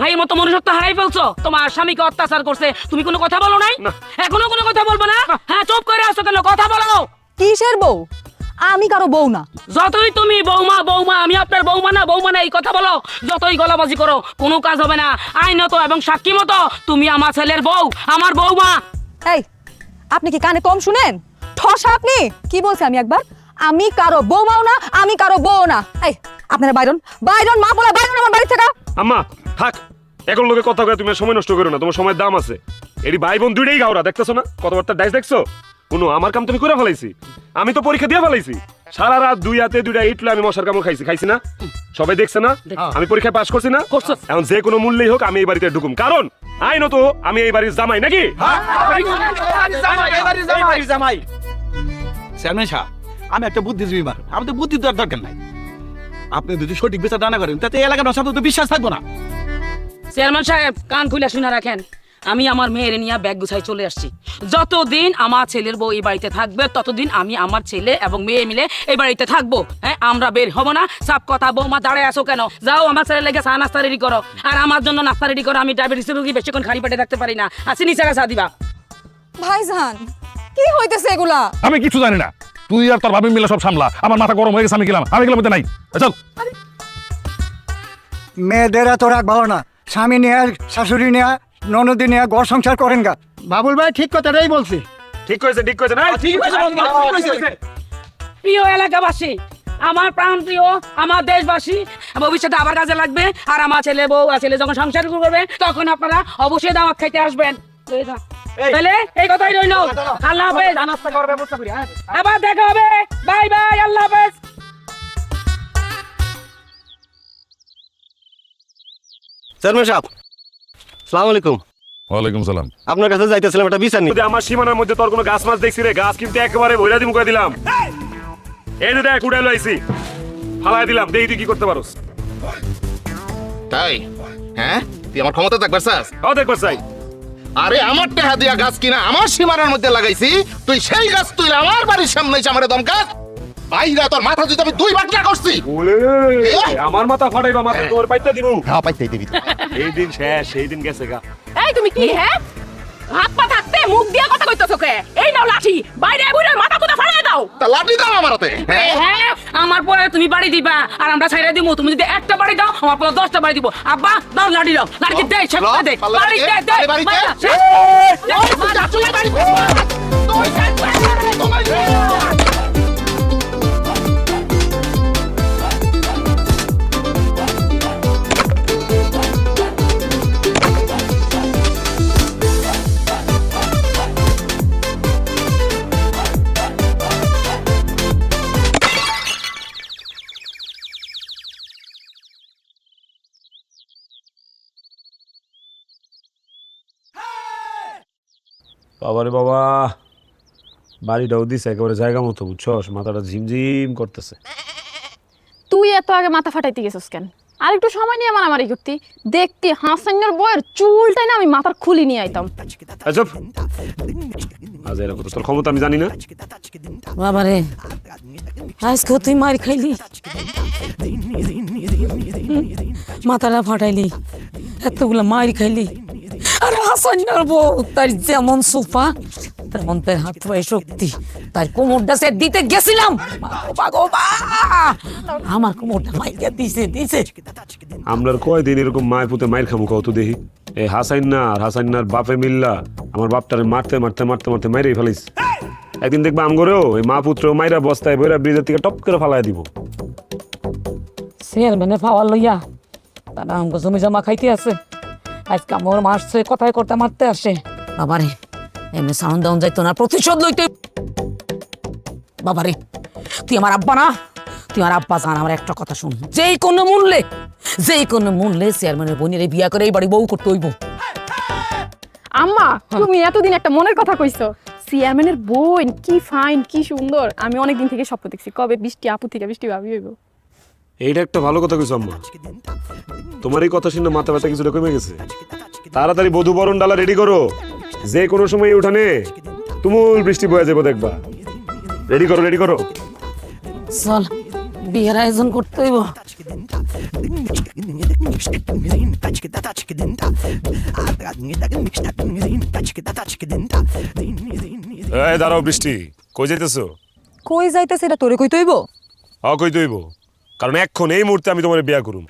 ভাইয়ের মতো মনুষ্যত্ব হারাই ফেলছো। তোমার স্বামীকে অত্যাচার করছে, তুমি কোনো কথা বলো নাই? এখনো কোনো কথা বলবো না? হ্যাঁ, চুপ করে আসছো কেন? কথা বলো। কিসের বউ? আমি কারো বউ না। যতই তুমি বৌমা বৌমা, আমি আপনার বৌমা না এই কথা বলো, যতই গলাবাজি করো, কোনো কাজ হবে না। আইনত এবং সাক্ষী মতো তুমি আমার ছেলের বউ, আমার বৌমা। এই, আপনি কি কানে কম শুনেন? ঠসা আপনি কি বলছে? আমি একবার আমি কারো বৌমাও না, আমি কারো বউ না। এই, আপনারা বাইরন মা বলে বাইরন আমার বাড়ি থেকে। আম্মা থাক, এখন লোকে কথা কয়ে তুমি সময় নষ্ট করো না, তোমার সময়ের দাম আছে। এটি ভাই বোন দুইটাই গাওরা, দেখতেছো না কথাবার্তা ডাইস দেখছো? কোনো আমার কাম তুমি করে ফেলাইছি, আমি তো পরীক্ষা দিয়ে ফেলাইছি। সারা রাত দুই হাতে দুইটা ইটলে আমি মশার কামড় খাইছি না? সবাই দেখছে না আমি পরীক্ষায় পাস করছি না? এখন যে কোনো মূল্যেই হোক আমি এই বাড়িতে ঢুকুম, কারণ আইন তো আমি এই বাড়ির জামাই নাকি? চেয়ারম্যান সাহেব, আমি একটা বুদ্ধিজীবী মানুষ, আমার তো বুদ্ধি দেওয়ার দরকার নাই। আপনি যদি সঠিক বিচার না করেন তাতে এলাকার সাথে তো বিশ্বাস থাকবো না। চেয়ারম্যান সাহেব, কান খুলে শুনে রাখেন, আমি আমার মেয়ের নিয়ে ব্যাগ গুছাই চলে আসছি। যতদিন আমার ছেলের বউ এই বাড়িতে থাকবে ততদিন আমি আমার ছেলে এবং মেয়ে মিলে এই বাড়িতে থাকবো। হ্যাঁ, আমরা বের হবো না। সব কথা বৌমা দাঁড়ায় আসো কেন? যাও আমার ছেলে লেগে চা নাস্তা রেডি করো, আর আমার জন্য নাস্তা রেডি করো। আমি ডায়াবেটিস রোগী, বেশিক্ষণ খালি পেটে থাকতে পারি না। আসি নিচে চা দিবা। ভাইজান, কি হইতেছে এগুলা? আমি কিছু জানি না, তুই আর তোর ভাবি মিলে সব সামলা। আমার মাথা গরম হয়ে গেছে, আমি গেলাম নাই। চল। মেয়েদের এত রাগ ভালো না। স্বামী নিয়ে, শাশুড়ি নিয়ে, ননদি নিয়ে ঘর সংসার করেন গা। বাবুল ভাই ঠিক কথাটাই বলছি। ঠিক করেছে না? প্রিয় এলাকাবাসী, আমার প্রাণ প্রিয়, আমার দেশবাসী, ভবিষ্যতে আবার কাজে লাগবে। আর আমার ছেলে বউ আর ছেলে যখন সংসার শুরু করবে তখন আপনারা অবশ্যই দাওয়াত খাইতে আসবেন। তাহলে এই কথাই রইল। আল্লাহ হাফেজ। আবার দেখা হবে। বাই বাই, আল্লাহ হাফেজ। চেয়ারম্যান সাহেব, আসসালামু আলাইকুম। ওয়ালাইকুম সালাম। আপনার কাছে যাইতেছিলাম একটা বিচার নিয়ে। যদি আমার সীমানার মধ্যে তোর কোনো গাছ মাছ দেখছি রে, গাছ কিন্তু একেবারে ভৈরা দিমু করে দিলাম। এই যে দেখ উড়াইলো আইছি, ফালাই দিলাম, দেখি তুই কি করতে পারোস। তাই? হ্যাঁ, তুই আমার ক্ষমতা দেখবার চাস? দেখবার চাই। আরে আমার টাকা দিয়া গাছ কিনা আমার সীমানার মধ্যে লাগাইছি, তুই সেই গাছ তুই আমার বাড়ির সামনে এসে আমারে দমকাস? বাইরা তোর মাথা যদি আমি দুই বাটলা করছি। আমার মাথা ফাটাইবা, মাথা তোর পাইতে দিমু। হ্যাঁ, পাইতেই দিবি। এই দিন শেষ, সেই দিন গেছে গা। এই তুমি কি? হ্যাঁ, হাত পা থাকতে মুখ দিয়া কথা কইতেছো কে? এই নাও লাঠি, বাইরে বুড়ার মাথা পুতা ফাড়াই দাও। তা লাঠি দাও আমার হাতে। হ্যাঁ, আমার পরে তুমি বাড়ি দিবা আর আমরা ছাইরা দিমু। তুমি যদি একটা বাড়ি দাও, আমার পরে 10টা বাড়ি দিব। আব্বা দাও লাঠি দাও, লাঠি দে, শেষটা দে, বাড়ি দে, দে, বাড়ি দে। বাবারে বাবা, বাড়িটাও দিছে একেবারে জায়গা মতো, বুঝছস? মাথাটা ঝিমঝিম করতেছে। তুই এত আগে মাথা ফাটাইতে গেছিস কেন? আর একটু সময় নিয়ে মারামারি করতি। দেখতি হাসানের বয়ের চুলটাই না আমি মাথার খুলি নিয়ে আইতাম। আচ্ছা, আজ এরকম তোর ক্ষমতা আমি জানি না। বাবারে, আজকে তুই মার খাইলি, মাথাটা ফাটাইলি, এতগুলা মার খাইলি। আর হাসান্নার বউ, তার যেমন সোফা তেমন তার হাত পায়ে শক্তি। তার কোমরটা সেট দিতে গেছিলাম, আমার কোমরটা মাইকে দিছে। আমরার কয়দিন এরকম মায়ের পুতে মায়ের খামু কত দেখি? এই হাসান্নার বাপে মিল্লা আমার বাপটারে মারতে মাইরেই ফেলিস। একদিন দেখবা আমগরেও এই মা পুত্র মাইরা বস্তায় বইরা ব্রিজের থেকে টপ করে ফালাই দিব। চেয়ারম্যানে পাওয়ার লইয়া তারা আমাকে জমি জমা খাইতে আছে। আজকে আমার মারছে, কথায় করতে মারতে আসে। বাবারে, এমনি সাউন্ড ডাউন যাইতো না, প্রতিশোধ লইতে। বাবারে, তুই আমার আব্বা না? তুই আমার আব্বা জান। আমার একটা কথা শুন, যেই কোনো মূল্যে চেয়ারম্যানের বোনের বিয়া করে এই বাড়ি বউ করতে হইব। আম্মা, তুমি এতদিন একটা মনের কথা কইছো। চেয়ারম্যানের বোন কি ফাইন, কি সুন্দর। আমি অনেকদিন থেকে স্বপ্ন দেখছি কবে বৃষ্টি আপু থেকে বৃষ্টি ভাবি হইব। এইটা একটা ভালো কথা কইছো আম্মা। তোমার এই কথা শুনে মাথা ব্যথা কিছুটা কমে গেছে। তাড়াতাড়ি বধূ বরণ ডালা রেডি করো, যে কোনো সময় উঠানে তুমুল বৃষ্টি বয়ে যাবো, দেখবা। রেডি করো। চল, বিয়ের আয়োজন করতে হইব। এই দাঁড়াও বৃষ্টি, কই যাইতেছো? কই যাইতেছে এটা তোরে কই তৈব? কই তৈব, কারণ এখন এই মুহূর্তে আমি তোমার বিয়া করুম।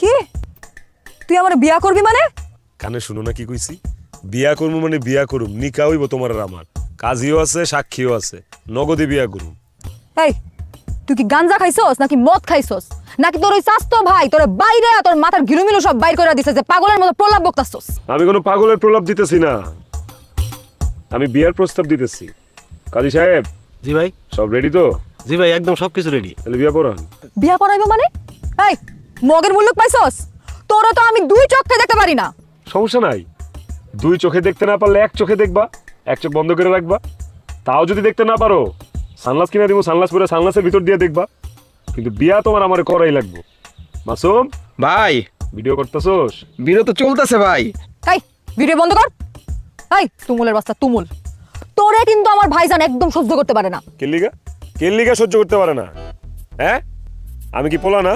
কি তুই আমার বিয়া করবি মানে? কানে শুনো না কি কইছি? বিয়া করবো মানে বিয়া করুম, নিকা হইব তোমার আর আমার, কাজীও আছে সাক্ষীও আছে, নগদে বিয়া করুম। এই তুই কি গাঞ্জা খাইছস নাকি মদ খাইছস নাকি তোর ওই স্বাস্থ্য ভাই তোর বাইরে তোর মাথার গিরুমিলু সব বাইর করে দিছে যে পাগলের মতো প্রলাপ বকতাছস? আমি কোনো পাগলের প্রলাপ দিতেছি না, আমি বিয়ার প্রস্তাব দিতেছি। কাজী সাহেব জি ভাই। সব রেডি তো? জি ভাই, একদম সবকিছু রেডি। তাহলে বিয়া পড়ান। বিয়া পড়াইবো মানে? এই মগের মূল্য পাইছস? তোরা তো আমি দুই চোখে দেখতে পারি না। সমস্যা নাই, দুই চোখে দেখতে না পারলে এক চোখে দেখবা, এক চোখ বন্ধ করে রাখবা। তাও যদি দেখতে না পারো সানগ্লাস কিনে দিব, সানগ্লাস পরে সানগ্লাসের ভিতর দিয়ে দেখবা। কিন্তু বিয়া তোমার আমার করাই লাগবে। মাসুম ভাই ভিডিও করতেছোস? বিরো তো চলতেছে ভাই। এই ভিডিও বন্ধ কর। এই তুমুলের বাচ্চা তুমুল, তোরে কিন্তু আমার ভাইজান একদম সহ্য করতে পারে না। কেল্লিগা সহ্য করতে পারে না? হ্যাঁ, আমি কি পোলা না?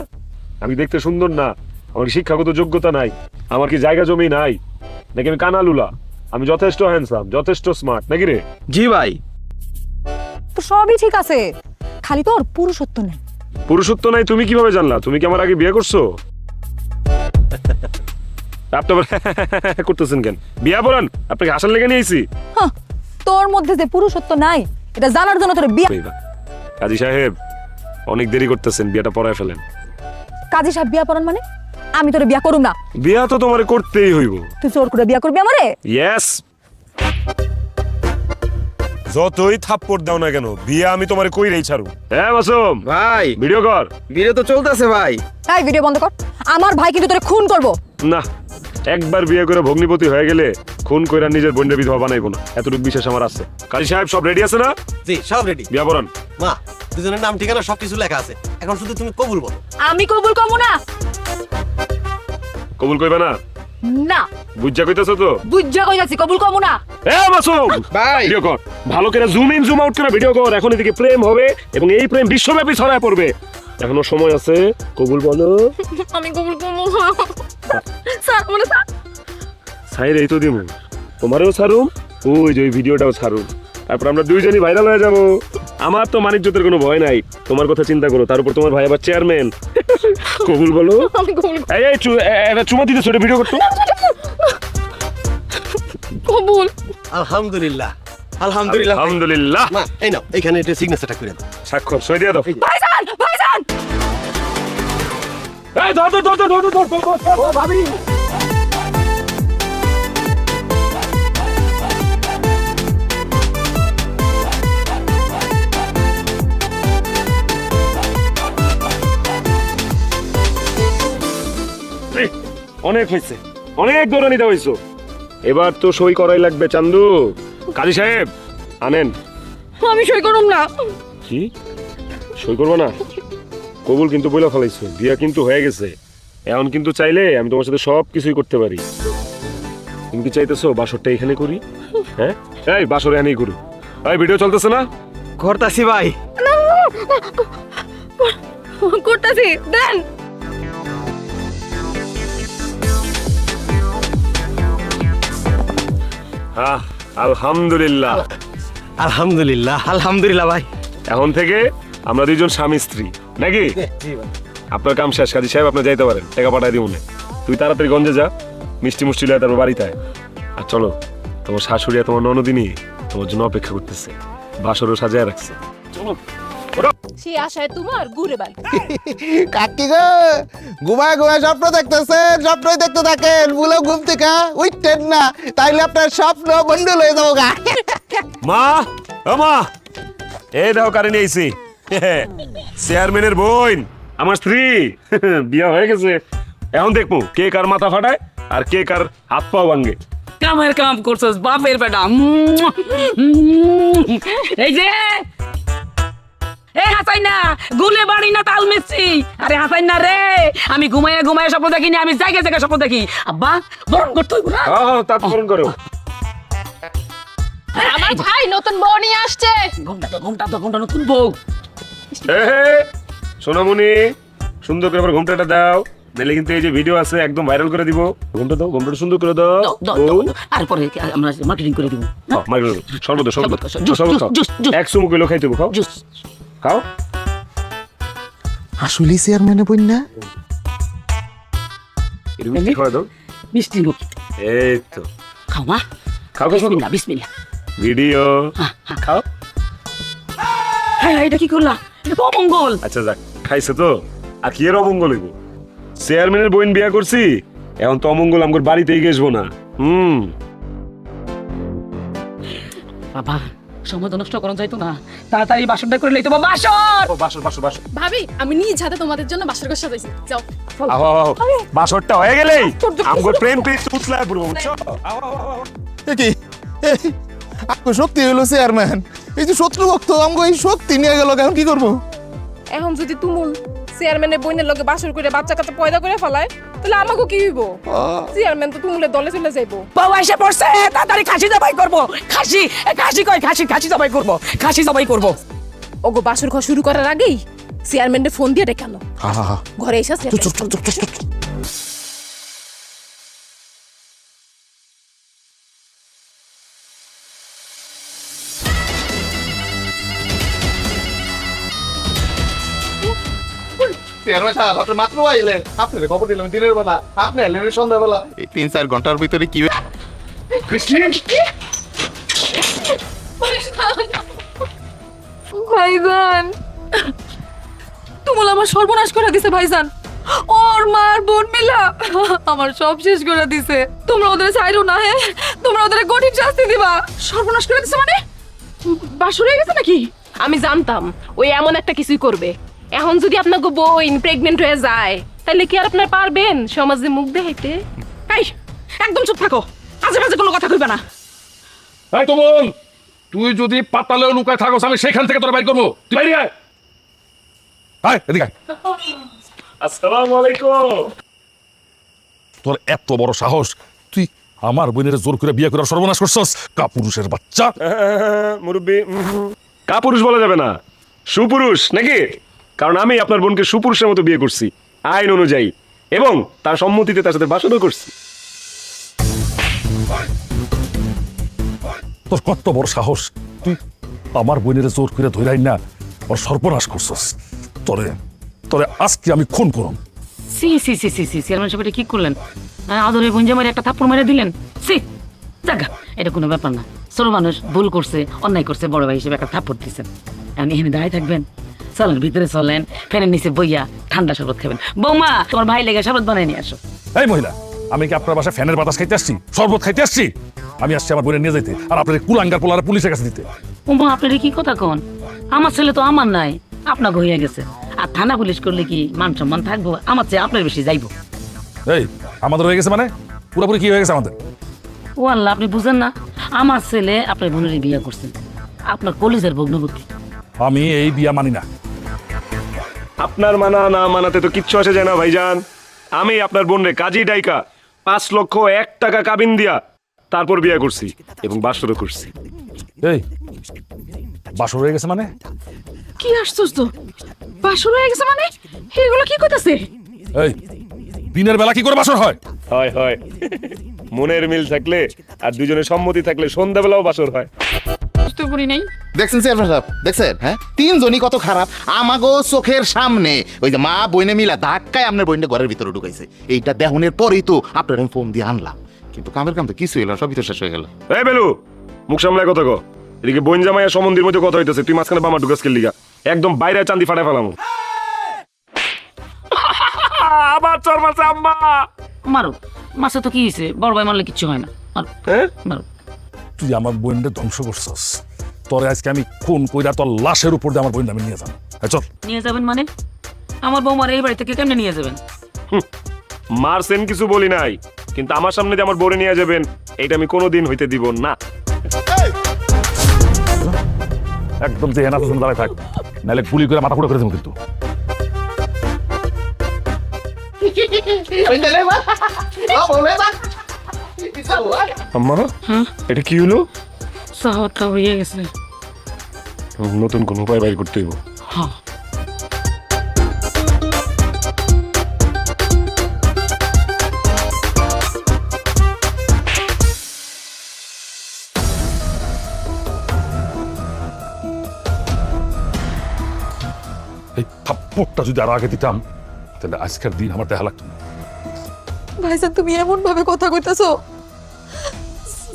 আমি দেখতে সুন্দর না? আমার কি শিক্ষাগত যোগ্যতা নাই? আমার কি জায়গা জমি নাই? নাকি আমি কানালুলা? আমি যথেষ্ট হ্যান্ডসাম, যথেষ্ট স্মার্ট নাকি রে? জি ভাই। তো সবই ঠিক আছে, খালি তোর পুরুষত্ব নেই। পুরুষত্ব নাই তুমি কিভাবে জানলা? তুমি কি আমার আগে বিয়ে করছো? আপনি আবার করতেছেন কেন? বিয়া পড়ান, আপনাকে হাসার লেগে নিয়েছি। হাহ, তোর মধ্যে যে পুরুষত্ব নাই এটা জানার জন্য তোর বিয়া। কাজী সাহেব অনেক দেরি করতেছেন, বিয়াটা পড়ায় ফেলেন। কাজী সাহেব বিয়া পড়ান মানে? আমি তোরে বিয়া করুম না। বিয়া তো তোমারে করতেই হইব। তুই জোর করে বিয়া করবি আমারে? ইয়েস, যতই থাপ্পড় দাও না কেন বিয়া আমি তোমারে কইরেই ছাড়ু। হ্যাঁ মাসুম ভাই ভিডিও কর। বিরো তো চলতেছে ভাই। এই ভিডিও বন্ধ কর, আমার ভাই কিন্তু তোরে খুন করব। না, একবার বিয়ে করে ভগ্নিপতি হয়ে গেলে খুন কইরা নিজের বোনের বিধবা বানাইবো না, এতটুকু বিশ্বাস আমার আছে। কাজী সাহেব সব রেডি আছে না? জি সব রেডি। বিয়া পড়ান। মা, দুজনের নাম ঠিকানা সবকিছু লেখা আছে, এখন শুধু তুমি কবুল বলো। আমি কবুল করব না। কবুল কইবা না? না বুঝা কইতাছো তো? বুঝা কই যাচ্ছি, কবুল করব না। এ মাসুম ভাই। ভিডিও কর, ভালো করে জুম ইন জুম আউট করে ভিডিও কর। এখন এদিকে প্রেম হবে এবং এই প্রেম বিশ্বব্যাপী ছড়ায় পড়বে। এখনো সময় আছে, কবুল বলো। আমি কবুল করবো স্যার, মানে স্যার সাইরে এই তো দিমু, তোমারও ছাড়ুম, ওই যে ওই ভিডিওটাও ছাড়ুম, তারপর আমরা দুইজনই ভাইরাল হয়ে যাবো। আমার তো মানিজ্যতের কোনো ভয় নাই, তোমার কথা চিন্তা করো। তার উপর তোমার ভাই আবার চেয়ারম্যান। কবুল বলো। আমি কবুল এই এই এটা চুমা দিতে ছোট ভিডিও করতো। কবুল। আলহামদুলিল্লাহ, আলহামদুলিল্লাহ। আলহামদুলিল্লাহ। মা, এই নাও, এখানে একটা সিগনেচারটা করে দাও। স্বাক্ষর সই দিয়ে দাও। ভাইজান ভাইজান এই ধর ধর ধর ধর ধর ধর ধর। ও ভাবি অনেক হয়েছে, অনেক দৌড়ানি দেওয়া হয়েছে, এবার তো সই করাই লাগবে। চান্দু কাজী সাহেব আনেন। আমি সই করুম না। কি সই করবো না? কবুল কিন্তু বইলা ফেলাইছো, বিয়া কিন্তু হয়ে গেছে। এখন কিন্তু চাইলে আমি তোমার সাথে সব কিছুই করতে পারি। তুমি কি চাইতেছো বাসরটা এখানে করি? হ্যাঁ, এই বাসরে এখানেই করু। এই ভিডিও চলতেছে না? করতাছি ভাই। করতেছি, দেন। হ্যাঁ, আলহামদুলিল্লাহ। আলহামদুলিল্লাহ। আলহামদুলিল্লাহ ভাই। এখন থেকে আমরা দুইজন স্বামী স্ত্রী নাকি? জি ভাই। আপনার কাম শেষ, কাজী সাহেব আপনি যাইতে পারেন, টাকা পাঠাই দিব। তুই তাড়াতাড়ি গঞ্জে যা, মিষ্টি মুষ্টি লয়ে তারপর বাড়িতে আয়। আর চলো, তোমার শাশুড়ি আর তোমার ননদিনী তোমার জন্য অপেক্ষা করতেছে, বাসরও সাজায় রাখছে। চলো। সে আশায় তোমার ঘুরে বাল। কাকি গো, ঘুমায় ঘুমায় স্বপ্ন দেখতেছেন, স্বপ্নই দেখতে থাকেন, ভুলেও ঘুম থেকে উঠতেন না, তাইলে আপনার স্বপ্ন বন্ডল হয়ে যাবো গা। মা, ও মা, এই দাও কারে নিয়েছি, চেয়ারম্যানের বোন, আমার স্ত্রী। বিয়া হয়ে গেছে, এখন দেখবো কে কার মাথা ফাটায় আর কে কার হাত পাও ভাঙ্গে। কামের কাম করছস বাপের বেটা। এই যে এ হাসাই না, গুলে বাড়ি না তাল মিস্ত্রি। আরে হাসাই না রে, আমি ঘুমাইয়া ঘুমাইয়া স্বপ্ন দেখিনি, আমি জায়গায় জায়গায় স্বপ্ন দেখি। আব্বা বরণ করতে হইব না? হ্যাঁ, তাৎপরণ করো। আমার ভাই নতুন বউ নিয়ে আসছে। ঘুমটা নতুন বউ। সোনামণি সুন্দর করে ঘুমটাটা দাও। নাহলে কিন্তু এই যে ভিডিও আছে একদম ভাইরাল করে দিব। ঘুমটা দাও, ঘুমটা সুন্দর করে দাও। আর পরে আমরা মার্কেটিং করে দিব। শরবত জুস, জুস। এক চুমুক হইলো খাই দেবো, খাও জুস। খাও। আসলে চেয়ারম্যানের বোন না? একটু মিষ্টি খাওয়া দাও। মিষ্টি মুখ এই তো খাও মা। খাও খাও বিসমিল্লাহ বিসমিল্লাহ। ভিডিও খাও। হ্যাঁ এটা কি করলা? এটা তো অমঙ্গল। আচ্ছা যাক, খাইছে তো আর কি এর অমঙ্গল হইব? চেয়ারম্যানের বোন বিয়া করছি, এখন তো অমঙ্গল আমার বাড়িতেই গেছবো না। বাবা সময় তো নষ্ট করা যাইতো না, তাড়াতাড়ি বাসনটা করে লইতো। বাবা বাসন। বাসর। ভাবি আমি নিজ হাতে তোমাদের জন্য বাসর ঘর সাজাইছি, যাও। বাসরটা হয়ে গেলেই আমার প্রেম পেয়ে উঠলায় পড়বো, বুঝছো? কি আপনার শক্তি হইলো চেয়ারম্যান, এই যে শত্রু ভক্ত আমাকে এই শক্তি নিয়ে গেল, এখন কি করবো? এখন যদি তুমুল চেয়ারম্যানের বইনের লগে বাসর করে বাচ্চা কাচ্চা পয়দা করে ফেলায়, তাহলে আমাকে কি হইব? চেয়ারম্যান তো তুমুলের দলে চলে যাইবো। বউ এসে পড়ছে, তাড়াতাড়ি খাসি জবাই করবো। খাসি কই? খাসি জবাই করবো, খাসি জবাই করবো। ওগো বাসর ঘর শুরু করার আগেই চেয়ারম্যানের ফোন দিয়ে ডেকানো ঘরে এসে চেয়ারম্যান সাহেব আপনি মাত্র আইলেন, আপনার খবর দিলাম দিনের বেলা, আপনি আইলেন সন্ধ্যাবেলা। এই 3-4 ঘন্টার ভিতরে কি ভাইজান, তুমুল আমার সর্বনাশ করে দিছে ভাইজান। ওর মার বোন মিলা আমার সব শেষ করে দিছে। তোমরা ওদের চাইরো না, হ্যাঁ তোমরা ওদের কঠিন শাস্তি দিবা। সর্বনাশ করে দিছে মানে? বাসর হয়ে গেছে নাকি? আমি জানতাম ওই এমন একটা কিছুই করবে। এখন যদি আপনাকে বইন প্রেগনেন্ট হয়ে যায়, তাহলে কি আর আপনার পারবেন সমাজে মুখ দেখাইতে? এই একদম চুপ থাকো, আজে বাজে কোনো কথা কইবা না। এই তুমুল, তুই যদি পাতালেও লুকায় থাকোস আমি সেখান থেকে তোর বাইর করবো। তুই বাইরে আয়। আয় এদিকে আয়। আসসালামু আলাইকুম। তোর এত বড় সাহস, তুই আমার বোনের জোর করে বিয়ে করে সর্বনাশ করছস, কাপুরুষের বাচ্চা। মুরব্বী, কাপুরুষ বলা যাবে না, সুপুরুষ নাকি? কারণ আমি আপনার বোনকে সুপুরুষের মতো বিয়ে করছি আইন অনুযায়ী, এবং তার সম্মতিতে তার সাথে বাসনও করছি। তোর কত বড় সাহস, তুই আমার বোনের জোর করে ধইরাই না ওর সর্বনাশ করছস। তোরে তোরে আজকে আমি খুন করব। সি সি সি সি সি চেয়ারম্যান সাহেব এটা কি করলেন? আদরে গুঞ্জা মারি একটা থাপ্পড় মেরে দিলেন। সি জাগা, এটা কোনো ব্যাপার না। ছোট মানুষ ভুল করছে, অন্যায় করছে, বড় ভাই হিসেবে একটা থাপ্পড় দিচ্ছেন। এখন এখানে দাঁড়িয়ে থাকবেন? চলেন ভিতরে চলেন, ফ্যানের নিচে বইয়া ঠান্ডা শরবত খাবেন। বৌমা তোমার ভাই লেগে শরবত বানিয়ে নিয়ে আসো। এই মহিলা, আমি কি আপনার বাসায় ফ্যানের বাতাস খাইতে আসছি, শরবত খাইতে আসছি? আমি আসছি আমার বোনের নিয়ে যাইতে, আর আপনার কুলাঙ্গার পোলারে পুলিশের কাছে দিতে। ওমা আপনার কি কথা কন? আমার ছেলে তো আমার নাই, আপনার হইয়া গেছে। আর থানা পুলিশ করলে কি মান সম্মান থাকবো? আমার চেয়ে আপনার বেশি যাইবো। এই আমাদের হয়ে গেছে মানে? পুরোপুরি কি হয়ে গেছে আমাদের? ও আল্লাহ, আপনি বুঝেন না? আমার ছেলে আপনার বোনের বিয়ে করছেন, আপনার কলেজের ভগ্নবতী। আমি এই বিয়া মানি না। আপনার মানা না মানাতে তো কিচ্ছু আসে যায় না ভাইজান। আমি আপনার বোনরে কাজী ডাইকা 5,01,000 টাকা কাবিন দিয়া তারপর বিয়ে করছি, এবং বাসরও করছি। এই বাসর হয়ে গেছে মানে? কি আশ্চর্য, বাসর হয়ে গেছে মানে? এগুলো কি কইতাছে? এই দিনের বেলা কি করে বাসর হয়? হয় হয়, মনের মিল থাকলে আর দুজনের সম্মতি থাকলে সন্ধ্যাবেলাও বাসর হয়। বুঝতে পারি নাই। দেখছেন চেয়ারম্যান সাহেব, দেখছেন? হ্যাঁ, 3 জনই কত খারাপ। আমাগো চোখের সামনে ওই যে মা বইনে মিলা ধাক্কায় আপনার বইনে ঘরের ভিতরে ঢুকাইছে। এইটা দেহনের পরেই তো আপনার আমি ফোন দিয়ে আনলাম, কিন্তু কামের কাম তো কিছু হইল, সবই তো শেষ হয়ে গেল। এই বেলু, মুখ সামলায় কথা কো। এদিকে বোন জামাইয়া সম্বন্ধের মধ্যে কথা হইতেছে, তুই মাঝখানে বামা ঢুকাস লিগা একদম বাইরে চান্দি ফাটাই ফেলাম। আবার চর মারছে আম্মা। মারো, মাসে তো কি হয়েছে? বড় ভাই মারলে কিচ্ছু হয় না। মারো, হ্যাঁ মারো। তুই আমার বোনকে ধ্বংস করছস, তোরে আজকে আমি খুন কইরা তোর লাশের উপর দিয়ে আমার বোনটা আমি নিয়ে যাবো। চল। নিয়ে যাবেন মানে? আমার বৌমার এই বাড়ি থেকে কেমনে নিয়ে যাবেন? মারছেন কিছু বলি নাই, কিন্তু আমার সামনে যে আমার বোরে নিয়ে যাবেন এটা আমি কোনোদিন হইতে দিব না। একদম যে এনা পেছনে দাঁড়ায় থাক, নাহলে গুলি করে মাথা ফুটো করে দেবো কিন্তু। আম্মা, এটা কি হলো? সাহতটা হয়ে গেছে। নতুন কোন উপায় বাইর করতে হইব। হ্যাঁ থাপ্পড়টা যদি আরো আগে দিতাম তাহলে আজকের দিন আমার দেখা লাগতো না। ভাইজান তুমি এমন ভাবে কথা কইতাছো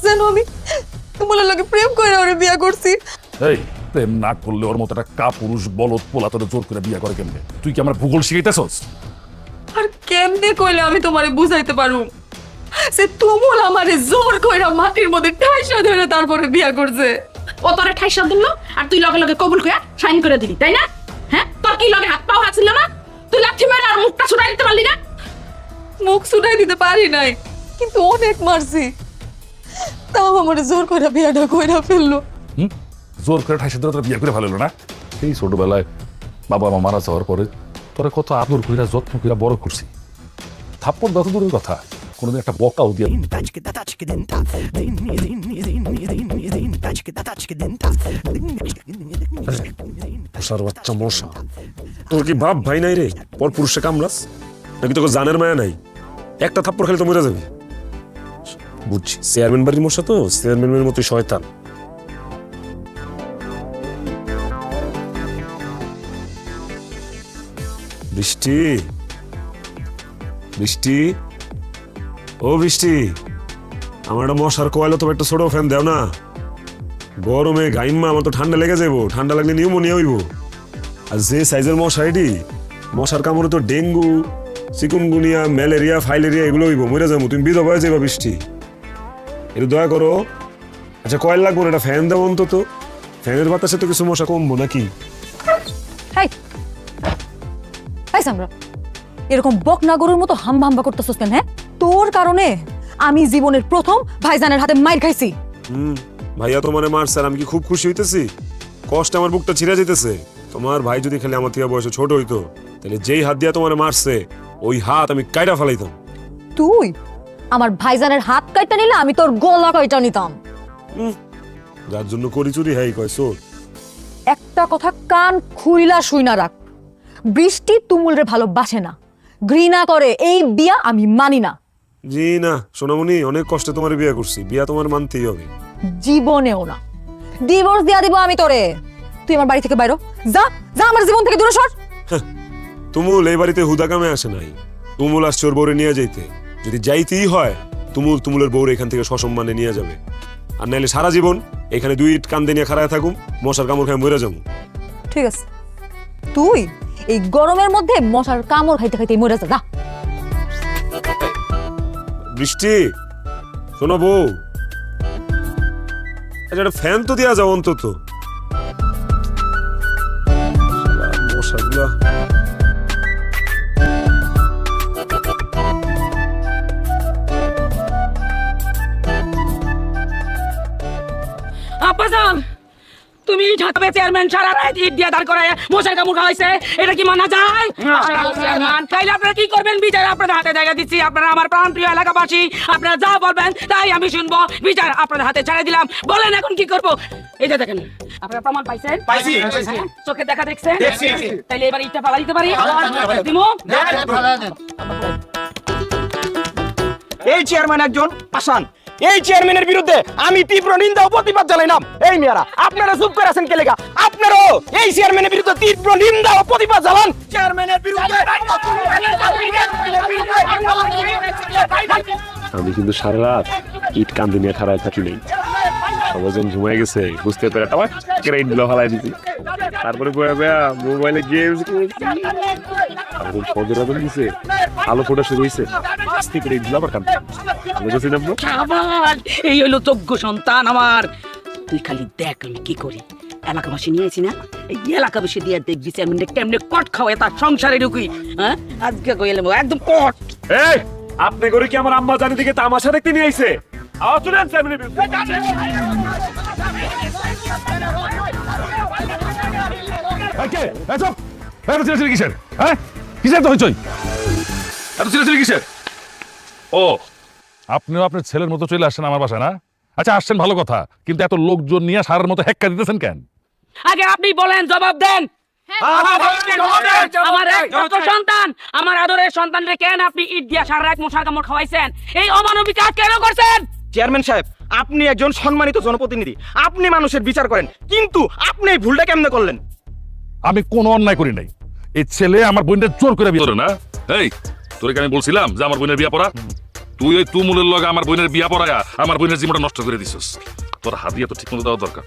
যেন আমি তোমার লগে প্রেম করে ওরে বিয়া করছি। এই প্রেম না করলে ওর মতো একটা কাপুরুষ বলদ পোলা তোরে জোর করে বিয়ে করে কেমনে? তুই কি আমার ভূগোল শিখাইতেছস? আর কেমনে কইলে আমি তোমারে বুঝাইতে পারবো সে তুমুল আমারে জোর কইরা মাটির মধ্যে ঠাইসা ধরে তারপরে বিয়া করছে। ও তোরে ঠাইসা দিল আর তুই লগে লগে কবুল করে সাইন করে দিলি, তাই না? হ্যাঁ, তোর কি লগে হাত পাও হাছিল না? তুই লাঠি মেরে আর মুখটা ছুড়াই দিতে পারলি না? মুখ ছুটাই দিতে পারি নাই, কিন্তু অনেক মারছি, তাও আমারে জোর কইরা বিয়াটা কইরা ফেললো। জোর করে ঠাইসে ধরে তোরা বিয়ে করে ফেলো না? সেই ছোটবেলায় বাবা মা মারা যাওয়ার পরে তোরা কত আদর কইরা যত্ন কইরা বড় করছি। থাপ্পড় যত দূরের কথা, কোনোদিন একটা বকাও দিয়ে মশার বাচ্চা মশা, তোর কি বাপ ভাই নাই রে? পর পুরুষে কামড়াস নাকি তোকে জানের মায়া নাই? একটা থাপ্পড় খেলে তো মরে যাবে। বুঝছি, চেয়ারম্যান বাড়ির মশা তো, চেয়ারম্যানের মতোই শয়তান। বৃষ্টি, বৃষ্টি, ও বৃষ্টি, আমার একটা মশার কোয়ালো তো একটা ছোট ফ্যান দেও না। গরমে গাইম্মা আমার তো ঠান্ডা লেগে যাবো, ঠান্ডা লাগলে নিউমোনিয়া হইব। আর যে সাইজের মশা এটি, মশার কামড়ে তো ডেঙ্গু, চিকুনগুনিয়া, ম্যালেরিয়া, ফাইলেরিয়া এগুলো হইব, মরে যাবো। তুমি বিধবা হয়ে যাবা বৃষ্টি, একটু দয়া করো। আচ্ছা কয়েল লাগবো না, একটা ফ্যান দেবো অন্তত। ফ্যানের বাতাসে তো কিছু মশা কমবো নাকি? হাই হাই সামরা, এরকম বকনা গরুর মতো হাম্বা হাম্বা করতেছস কেন? হ্যাঁ, তোর কারণে আমি জীবনের প্রথম ভাইজানের হাতে মাইর খাইছি। ভাইয়া তোমার মারছে আর আমি কি খুব খুশি হইতেছি? কষ্ট আমার বুকটা ছিঁড়ে যেতেছে। তোমার ভাই যদি খালি আমার থেকে বয়সে ছোট হইতো, তাহলে যেই হাত দিয়া তোমার মারছে ওই হাত আমি কাইটা ফেলাইতাম। তুই আমার ভাইজানের হাত কাইটা নিলে আমি তোর গলা কাইটা নিতাম। যার জন্য করি চুরি, হ্যাঁ কয় চোর। একটা কথা কান খুইলা শুইনা রাখ, বৃষ্টি তুমুলরে ভালোবাসে না, ঘৃণা করে। এই বিয়া আমি মানি না। জি না সোনামণি, অনেক কষ্টে তোমার বিয়ে করছি, বিয়া তোমার মানতেই হবে। জীবনেও না, ডিভোর্স দিয়া দিব আমি তোরে। তুই আমার বাড়ি থেকে বাইরো, যা যা, আমার জীবন থেকে দূরে সর। তুমুল এই বাড়িতে হুদা কামে আসে নাই, তুমুল আসছে ওর বউরে নিয়ে যাইতে। যদি যাইতেই হয় তুমুল তুমুলের বউরে এখান থেকে সসম্মানে নিয়ে যাবে। আর নাইলে সারা জীবন এখানে দুই ইট কান্দে নিয়ে খাড়ায় থাকুম, মশার কামড় খাই মরে যাবো। ঠিক আছে, তুই এই গরমের মধ্যে মশার কামড় খাইতে খাইতে মরে যা। বৃষ্টি শোনো বউ, একটা ফ্যান তো দেওয়া যাও অন্তত। মশাগুলা আব্বাজান, তুমি ঢাকাবে চেয়ারম্যান সারা রাত ইট দিয়ে দাঁড় করায় মশার কামড় খাওয়াইছে, এটা কি মানা যায়? চেয়ারম্যান তাইলে আপনারা কি করবেন? বিচার আপনাদের হাতে জায়গা দিচ্ছি, আপনারা আমার প্রাণপ্রিয় এলাকাবাসী, আপনারা যা বলবেন তাই আমি শুনবো। বিচার আপনাদের হাতে ছেড়ে দিলাম, বলেন এখন কি করবো? এই যে দেখেন, আপনারা প্রমাণ পাইছেন? হ্যাঁ, চোখে দেখা দেখছেন? তাইলে এবার ইটটা পালা দিতে পারি? দিমু? এই চেয়ারম্যান একজন আসান, এই চেয়ারম্যানের বিরুদ্ধে আমি তীব্র নিন্দা ও প্রতিবাদ জানাইলাম। এই মেয়ারা আপনারা চুপ করে আছেন কেলেগা? আপনারাও এই চেয়ারম্যানের বিরুদ্ধে তীব্র নিন্দা ও প্রতিবাদ জানান। চেয়ারম্যানের বিরুদ্ধে আমি কিন্তু সারা রাত ইট কান্দে নিয়ে খাড়ায় থাকি নেই। সবাই যখন ঘুমাই গেছে বুঝতে পেরে টাকা ইট গুলো ফালাই দিছি। তারপরে মোবাইলে গেমস ফজর আজান দিছে, আলো ফোটা শুরু হয়েছে, আস্তে করে ইট গুলো আবার কান্দে। এই হলো যোগ্য সন্তান আমার। তুই খালি দেখ আমি কি করি। এলাকাবাসী নিয়েছি না, এই এলাকাবাসী দিয়ে দেখবি চেয়ারম্যান কেমনে কট খাওয়ায় তার সংসারে ঢুকি। হ্যাঁ, আজকে কইলে একদম কট। এই আপনি করে কি আমার আম্মা জানি দিকে তামাশা দেখতে নিয়ে আইছে? আওয়াজ শুনেন চেয়ারম্যানের বিরুদ্ধে। কিসের? হ্যাঁ, কিসের তো হইচই? এত ছিলেছিলি কিসের? ও, আপনিও আপনার ছেলের মতো চলে আসছেন আমার বাসায় না? আচ্ছা আসছেন ভালো কথা, কিন্তু এত লোকজন নিয়ে সারার মতো হেক্কা দিতেছেন কেন? আগে আপনি বলেন, জবাব দেন। আমার একমাত্র সন্তান, আমার আদরের সন্তানরে কেন আপনি ইট দিয়া সারা রাত মশার কামড় খাওয়াইছেন? এই অমানবিক কাজ কেন করছেন? চেয়ারম্যান সাহেব, আপনি একজন সম্মানিত জনপ্রতিনিধি, আপনি মানুষের বিচার করেন, কিন্তু আপনি এই ভুলটা কেমনে করলেন? আমি কোনো অন্যায় করি নাই। এই ছেলে আমার বোনের জোর করে বিয়ে করে না। এই তোরে আমি বলছিলাম যে আমার বোনের বিয়া পড়া, তুই ওই তুমুলের লগে আমার বোনের বিয়া পড়ায়া আমার বোনের জীবনটা নষ্ট করে দিছিস। তোর হাদিয়া তো ঠিক মতো দেওয়া দরকার।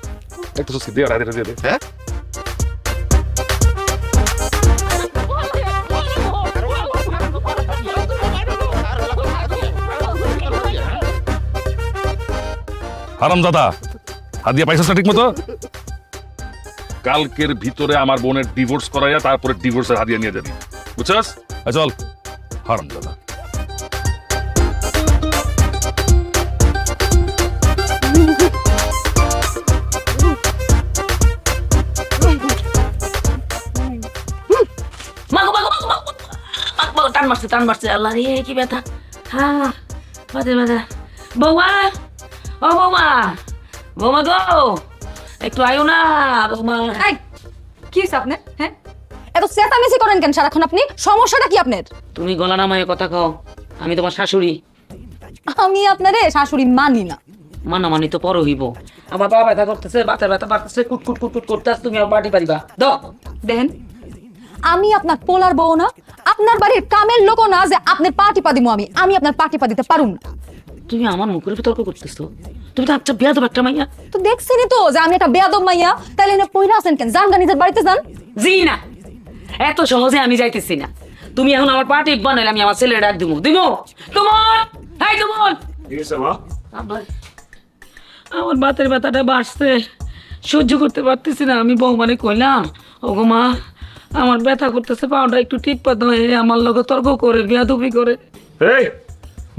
একটা সত্যি দিয়ে হাদিয়াটা দিয়ে দে। হ্যাঁ হারামজাদা, হাদিয়া পাইছিস না ঠিক মতো? কালকের ভিতরে আমার বোনের ডিভোর্স করাইয়া তারপরে ডিভোর্সের হাদিয়া নিয়ে যাবি, বুঝছস? চল হারামজাদা। মাগো মাগো মাগো মাগো মাগো, টান মারছে আল্লাহ রে, কি ব্যথা! হ্যাঁ বাজে বাজে। বৌমা, ও বৌমা, বৌমা গো, একটু আয়ো না বৌমা। এই, কি হয়েছে আপনার? হ্যাঁ, এত চেঁচামেচি করেন কেন সারাক্ষণ আপনি? সমস্যাটা কি আপনার? তুমি গলা নামায় কথা কও, আমি তোমার শাশুড়ি। আমি আপনারে শাশুড়ি মানি না। মানামানি তো পর হইব। আমার বাবা ব্যথা করতেছে, বাতের ব্যথা বাড়তেছে, কুটকুট কুটকুট করতেছে, তুমি আমার বাড়ি পারিবা দাও। দেখেন, আমি আপনার পোলার বউ না, আপনার বাড়ির কামের লোকও না যে আপনার পা টিপা দিমু। আমি আপনার পা টিপা দিতে পারুম না। তুমি আমার মুখের বিতর্ক করতেছো, তুমি তো আচ্ছা বেয়াদব একটা মাইয়া। তো দেখছিনি তো যে আমি একটা বেয়াদব মাইয়া, তাইলে এনে পইরা আছেন কেন? যান গা নিজের বাড়িতে যান। জি না, এত সহজে আমি যাইতেছি না। তুমি এখন আমার পা টিপবা, নাইলে আমি আমার ছেলের ডাক দিমু। দিমু তোমার, হাই তোমার। ঠিক আছে মা? আমার বাতের ব্যথাটা বাড়ছে, সহ্য করতে পারতেছি না। আমি বৌমানে কইলাম, ওগো মা, আমার ব্যথা করতেছে, পাউডার একটু টিপা হয়ে আমার লগে তর্ক করে, বেয়াদবি করে। এই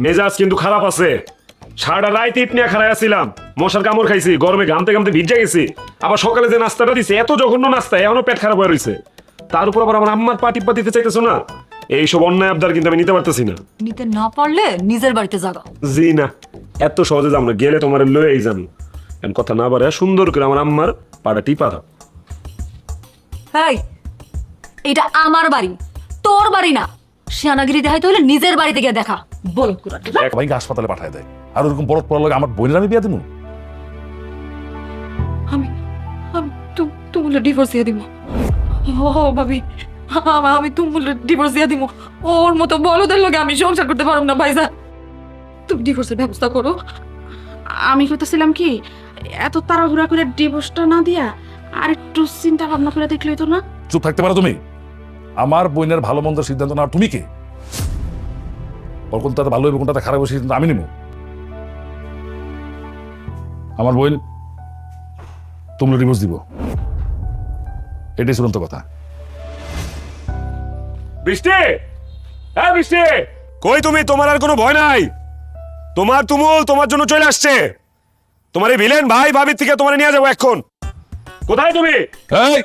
মেজাজ কিন্তু খারাপ আছে। সারা রাত ইট নিয়ে খারাই আসছিলাম, মশার কামড় খাইছি, গরমে ঘামতে ঘামতে ভিজে গেছি। আবার সকালে যে নাস্তাটা দিছে, এত জঘন্য নাস্তা, এখনো পেট খারাপ হয়ে রয়েছে। তার উপর আবার আমার আম্মার পা টিপ্পা দিতে চাইতেছো না। এইসব অন্যায় আবদার কিন্তু আমি নিতে পারতেছি না। নিতে না পারলে নিজের বাড়িতে যাগা। জি না, এত সহজে যাম না, গেলে তোমার লয়েই যাবো। এখন কথা না বাড়ে সুন্দর করে আমার আম্মার পাটা টিপা দাও। এই, এটা আমার বাড়ি, তোর বাড়ি না। শিয়ানাগিরি দেখাইতে হলে নিজের বাড়িতে গিয়ে দেখা। বল এক ভাইকে হাসপাতালে পাঠায় দেয়, আর ওরকম বড় পড়ার লগে আমার বোনের আমি বিয়া দিমু? আমি আমি তুমি ডিভোর্স দিয়ে দিব। ও ভাবি, আমি তুমি ডিভোর্স দিয়ে দিব। ওর মতো বলদের লগে আমি সংসার করতে পারব না ভাইজান। তুমি ডিভোর্সের ব্যবস্থা করো। আমি কইতেছিলাম কি, এত তাড়াহুড়া করে ডিভোর্সটা না দিয়া আর একটু চিন্তা ভাবনা করে দেখলেই তো না। চুপ থাকতে পারো তুমি? আমার বোনের ভালো মন্দের সিদ্ধান্ত না তুমি কে? ওর কোনটাতে ভালো হইব কোনটাতে খারাপ হইব সিদ্ধান্ত আমি নিব। আমার বোন তোমরা ডিভোর্স দিব, এটাই চূড়ান্ত কথা। বৃষ্টি, হ্যাঁ বৃষ্টি, কই তুমি? তোমার আর কোনো ভয় নাই? তোমার তুমুল তোমার জন্য চলে আসছে। তোমার এই ভিলেন ভাই ভাবির থেকে তোমার নিয়ে যাবো এখন। কোথায় তুমি? এই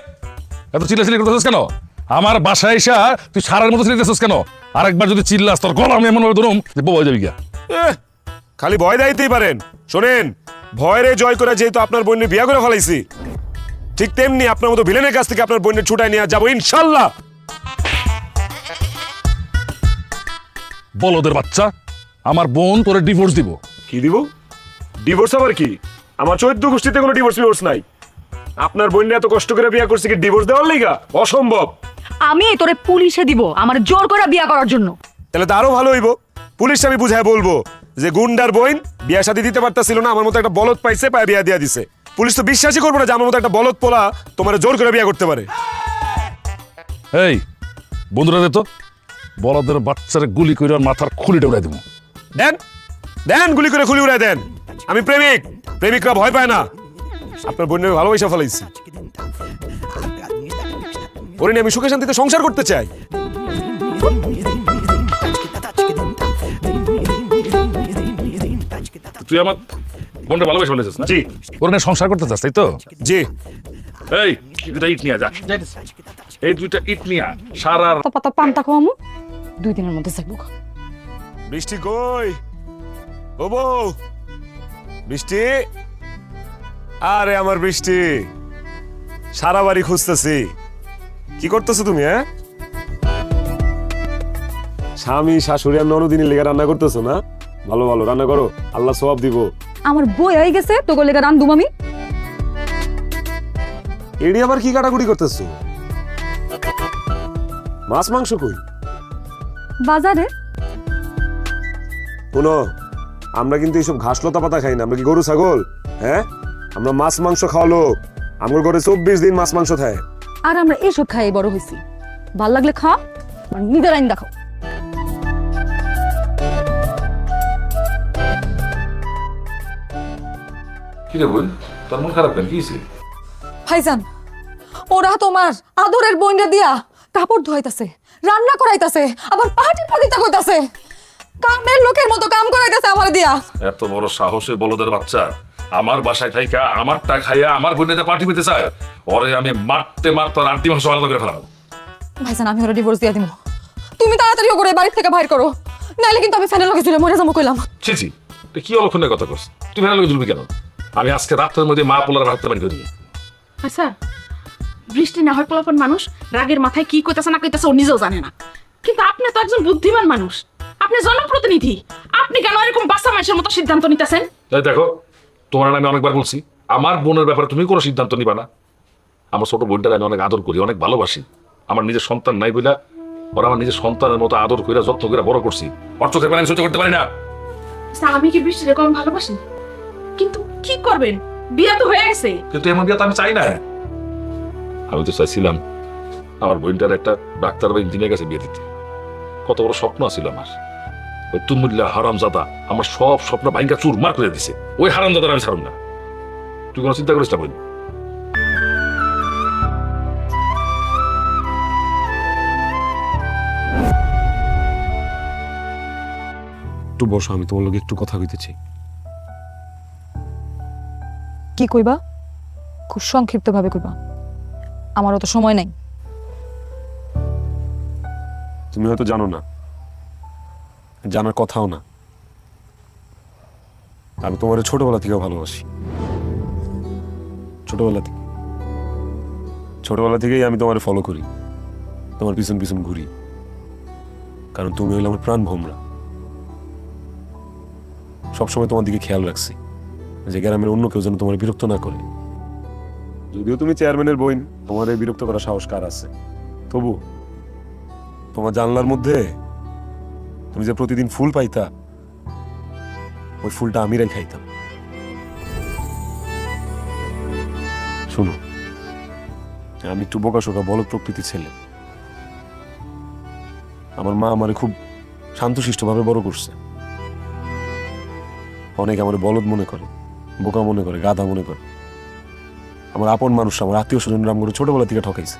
এত চিল্লাচিল্লি করতেছিস কেন? আমার বাসায় এসা তুই সারার মতো চিল্লাতেছিস কেন? আরেকবার যদি চিল্লাস তোর গলা আমি এমন ভাবে ধরুম যে বউ হয়ে যাবি গিয়া। খালি ভয় দিতেই পারেন। শোনেন, ভয়রে জয় করে যেহেতু আপনার বোনের বিয়া করে ফেলাইছি, ঠিক তেমনি আপনার মতো ভিলেনের কাছ থেকে আপনার বোনের ছুটাই নিয়ে যাবো ইনশাল্লাহ। বলদের বাচ্চা, আমার বোন তোরে ডিভোর্স দিব। কি দিব? ডিভোর্স আবার কি? আমার 14 গোষ্ঠীতে কোনো ডিভোর্স নাই। আপনার বোন এত কষ্ট করে বিয়া করছে কি ডিভোর্স দেওয়ার লিগা? অসম্ভব। আমি তোরে পুলিশে দিব আমার জোর করে বিয়া করার জন্য। তাহলে তো আরো ভালো হইব। পুলিশ আমি বুঝায় বলবো যে গুন্ডার বোন বিয়া শাদী দিতে পারতাছিল না, আমার মতো একটা বলদ পাইছে, পায় বিয়া দিয়া দিছে। পুলিশ তো বিশ্বাসই করবো না যে আমার মতো একটা বলদ পোলা তোমার জোর করে বিয়া করতে পারে। এই বন্ধুরা দে তো, বলদের বাচ্চারে গুলি করে ওর মাথার খুলিটা উড়াই দেবো। দেন দেন, গুলি করে খুলি উড়ায় দেন। আমি প্রেমিক, প্রেমিকরা ভয় পায় না। আপনার বোনের ভালোবাসা ফেলাইছি, ওরে নিয়ে আমি সুখে শান্তিতে সংসার করতে চাই। তুই আমার বোনটা ভালোবাসা ফেলেছিস না? জি ওর নিয়ে সংসার করতে চাস তাই তো? জি। এই দুটা ইট নিয়ে যা, এই দুইটা ইট নিয়ে সারা পাতা পান্তা খাওয়ামু 2 দিনের মধ্যে যাইব। বৃষ্টি কই? ও বউ বৃষ্টি, আরে আমার বৃষ্টি, সারা বাড়ি খুঁজতেছি। কি করতেছো তুমি? হ্যাঁ, স্বামী শাশুড়ি আর ননদিনের লেগে রান্না করতেছো না? ভালো ভালো রান্না করো, আল্লাহ সওয়াব দিব। আমার বই হয়ে গেছে তো গলেগা রান্দুম আমি। এডি আবার কি কাটাকুটি করতেছো? মাছ মাংস কই? বাজারে। শোনো, আমরা কিন্তু এইসব ঘাস লতা পাতা খাই না। আমরা কি গরু ছাগল? হ্যাঁ, আমরা মাছ মাংস খাওয়ালো। আমার ঘরে 24 দিন মাছ মাংস খায়। আর আমরা এসব খাই বড় হয়েছি। ভাল লাগলে খা, নিজের আইন দেখাও। কি রে বোন, তোর মন খারাপ কেন? কি হয়েছে? ভাইজান, ওরা তোমার আদরের বইনটা দিয়া কাপড় ধোয়াইতাছে, রান্না করাইতাছে, আবার পাহাড়ি পদিতা কইতাছে, কামের লোকের মতো কাম করাইতাছে আমার দিয়া। এত বড় সাহসে বলদের বাচ্চা আমার বাসায় থাইকা আমারটা খাইয়া আমার বোনেতে পার্টি পেতে চায়। ওরে আমি মারতে মারতে আর আন্টি মাংস আলাদা করে ফেলাম। ভাইজান, আমি ওরা ডিভোর্স দিয়া দিব। তুমি তাড়াতাড়ি করে বাড়ি থেকে বাইর করো, নাইলে কিন্তু আমি ফ্যানের লগে ঝুলে মরে যাবো কইলাম। ছি ছি, তুই কি অলক্ষণের কথা করছিস? তুই ফেরার লোক ঝুলবি কেন? আমি আজকে রাতের মধ্যে মা পোলার ভাত বাড়ি করে দিই। আচ্ছা, বৃষ্টি না হয় পোলাপন মানুষ, রাগের মাথায় কি কইতাছে না কইতাছে ও নিজেও জানে না। কিন্তু আপনি তো একজন বুদ্ধিমান মানুষ, আপনি জনপ্রতিনিধি, আপনি কেন এরকম বাচ্চা মানুষের মতো সিদ্ধান্ত নিতেছেন? তাই দেখো, তোমার আমি অনেকবার বলছি আমার বোনের ব্যাপারে তুমি কোনো সিদ্ধান্ত নিবা না। আমার ছোট বোনটার আমি অনেক আদর করি, অনেক ভালোবাসি। আমার নিজের সন্তান নাই বইলা ওরা আমার নিজের সন্তানের মতো আদর করে যত্ন করে বড় করছি। ওর চোখের পানি সহ্য করতে পারি না। আচ্ছা, আমি কি বৃষ্টির কম ভালোবাসি? কিন্তু কি করবেন, বিয়ে তো হয়ে গেছে। কিন্তু এমন বিয়ে তো আমি চাই না। আমি তো চাইছিলাম আমার বোনটার একটা ডাক্তার বা ইঞ্জিনিয়ার কাছে বিয়ে দিতে। কত বড় স্বপ্ন ছিল আমার। ওই তুমুল্লা হারামজাদা আমার সব স্বপ্ন ভাঙ্গা চুরমার করে দিছে। ওই হারামজাদার আমি ছাড়ুম না। তুই কোনো চিন্তা করিস না বোন। একটু বসো, আমি তোমার লগে একটু কথা কইতেছি। কি কইবা? খুব সংক্ষিপ্ত ভাবে কইবা, আমারও তো সময় নাই। তুমি হয়তো জানো না, জানার কথাও না, আমি তোমার ছোটবেলা থেকে ভালোবাসি। ছোটবেলা থেকেই আমি তোমার ফলো করি, তোমার পিছন পিছন ঘুরি, কারণ তুমি হইলে আমার প্রাণ ভোমরা। সবসময় তোমার দিকে খেয়াল রাখছি যে গ্রামের অন্য কেউ যেন তোমার বিরক্ত না করে। যদিও তুমি চেয়ারম্যানের বইন, তোমার এই বিরক্ত করার সাহস কার আছে? তবু তোমার জানলার মধ্যে তুমি যে প্রতিদিন ফুল পাইতা, ওই ফুলটা আমিরাই খাইতাম। শোনো, আমি একটু বোকাশোকা বলদ প্রকৃতির ছেলে। আমার মা আমারে খুব শান্তশিষ্টভাবে বড় করছে। অনেকে আমার বলদ মনে করে, বোকা মনে করে, গাধা মনে করে। আমার আপন মানুষ, আমার আত্মীয় স্বজনরা আমাকে ছোটবেলা থেকে ঠকাইছে।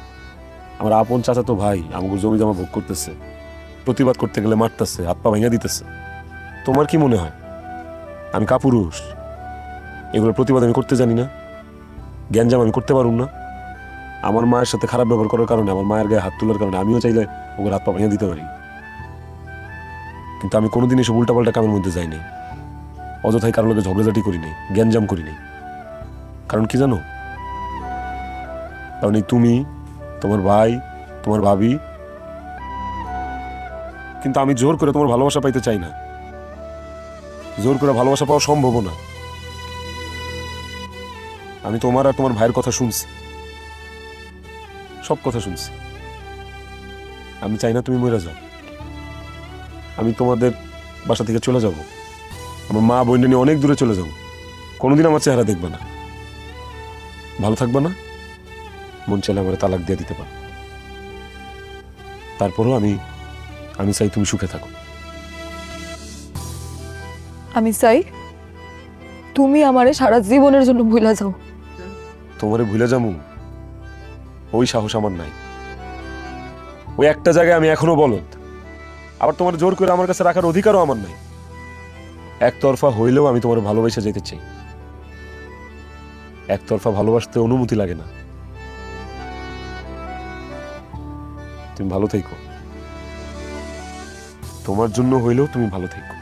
আমার আপন চাচাতো ভাই আমাকে জমি জমা ভোগ করতেছে, প্রতিবাদ করতে গেলে মারতেছে, হাত পা ভেঙে দিতেছে। তোমার কি মনে হয় আমি কাপুরুষ? এগুলোর প্রতিবাদ আমি করতে জানি না? জ্ঞানজাম আমি করতে পারুম না? আমার মায়ের সাথে খারাপ ব্যবহার করার কারণে, আমার মায়ের গায়ে হাত তোলার কারণে আমিও চাইলে ওকে হাত পা ভেঙে দিতে পারি। কিন্তু আমি কোনোদিন এসব উল্টাপাল্টা কামের মধ্যে যাইনি, অযথাই কারোর লোকে ঝগড়াঝাটি করি নাই, জ্ঞানজাম করি নাই। কারণ কি জানো? কারণ এই তুমি, তোমার ভাই, তোমার ভাবি। কিন্তু আমি জোর করে তোমার ভালোবাসা পাইতে চাই না, জোর করে ভালোবাসা পাওয়া সম্ভব না। আমি তোমার আর তোমার ভাইয়ের কথা শুনছি, সব কথা শুনছি। আমি চাই না তুমি মরে যাও। আমি তোমাদের বাসা থেকে চলে যাব, আমার মা বোন নিয়ে অনেক দূরে চলে যাব। কোনোদিন আমার চেহারা দেখবে না, ভালো থাকবে না। মন চাইলে আমার তালাক দিয়ে দিতে পারো। তারপরও আমি চাই তুমি সুখে থাকো। আমি চাই তুমি আমারে সারা জীবনের জন্য ভুলে যাও। তোমারে ভুলে যাবো ওই সাহস আমার নাই। ওই একটা জায়গায় আমি এখনো বলদ, আবার তোমার জোর করে আমার কাছে রাখার অধিকারও আমার নাই। একতরফা হইলেও আমি তোমার ভালোবাসা যেতে চাই। একতরফা ভালোবাসতে অনুমতি লাগে না। তুমি ভালো থেকো, তোমার জন্য হইলেও তুমি ভালো থেকো।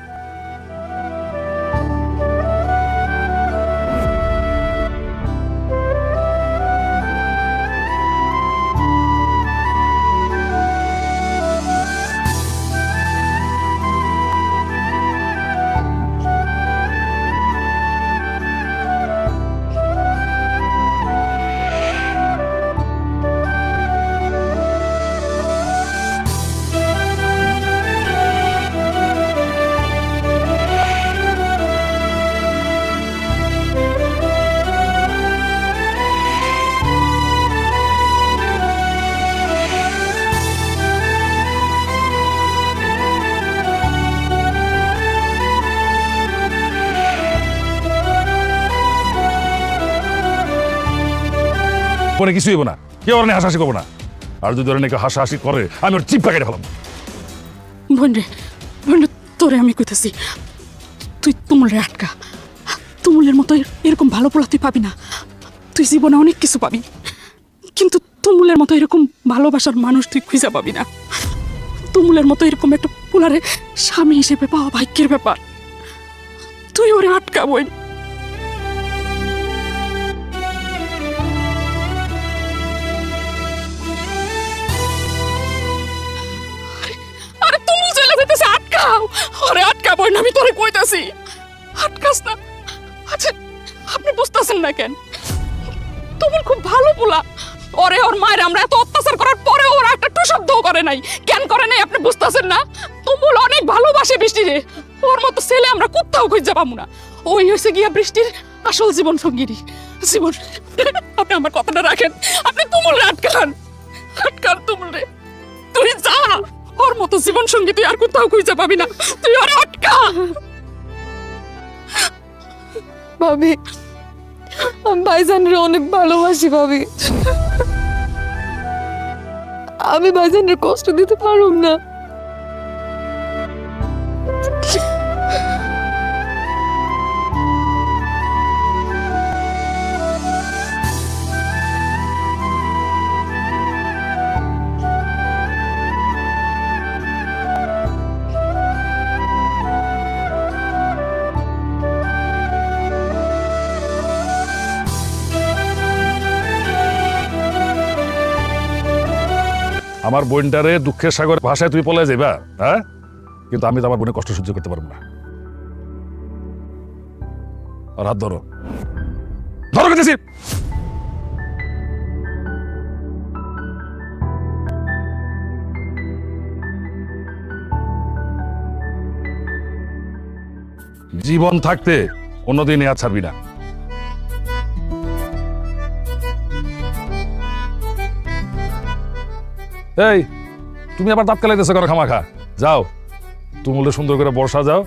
পরে কিছুই হইব না, কেউ ওরা নিয়ে হাসাহাসি করবো না। আর যদি ওরা নাকি হাসাহাসি করে আমি ওর চিপ প্যাকেটে ফেলাম। বোন রে তোরে আমি কইতেছি, তুই তুমুলের আটকা। তুমুলের মতো এরকম ভালো পোলা তুই পাবি না। তুই জীবনে অনেক কিছু পাবি, কিন্তু তুমুলের মতো এরকম ভালোবাসার মানুষ তুই খুঁজে পাবি না। তুমুলের মতো এরকম একটা পোলারে স্বামী হিসেবে পাওয়া ভাগ্যের ব্যাপার। তুই ওরে আটকা বোন। আরে তুমুল চলে যেতেছে, আটকাও ওরে, আটকা বোন, আমি তোরে কইতাছি আটকাস না। আচ্ছা আপনি বুঝতেছেন না কেন? তুমুল খুব ভালো পোলা, ওরে ওর মায়ের আমরা এত অত্যাচার করার পরে ওরা একটা টু শব্দও করে নাই। কেন করে নাই আপনি বুঝতেছেন না? তুমুল অনেক ভালোবাসে বৃষ্টিরে, ওর মতো ছেলে আমরা কোথাও খুঁজে পাবো না। ওই হয়েছে গিয়া বৃষ্টির আসল জীবন সঙ্গিনী। জীবন, আপনি আমার কথাটা রাখেন, আপনি তুমুল আটকান, আটকান তুমুল রে। তুই যা, ওর মতো জীবন সঙ্গী তুই আর কোথাও খুঁজে পাবি না, তুই ওরে আটকা। ভাবি, আমি ভাইজানের অনেক ভালোবাসি ভাবি। আমি ভাইজানের কষ্ট দিতে পারুম না। আমার বোনটারে দুঃখের সাগর ভাষায় তুমি পলে যাইবা, হ্যাঁ? কিন্তু আমি তো আমার বোনের কষ্ট সহ্য করতে পারবো না। আর হাত ধরো, ধরো কেটেছি। জীবন থাকতে অন্যদিন আর ছাড়বি না। এই তুমি আবার দাঁত কালাইতেছো করো খামাখা। যাও তুমুলে সুন্দর করে বর্ষা যাও,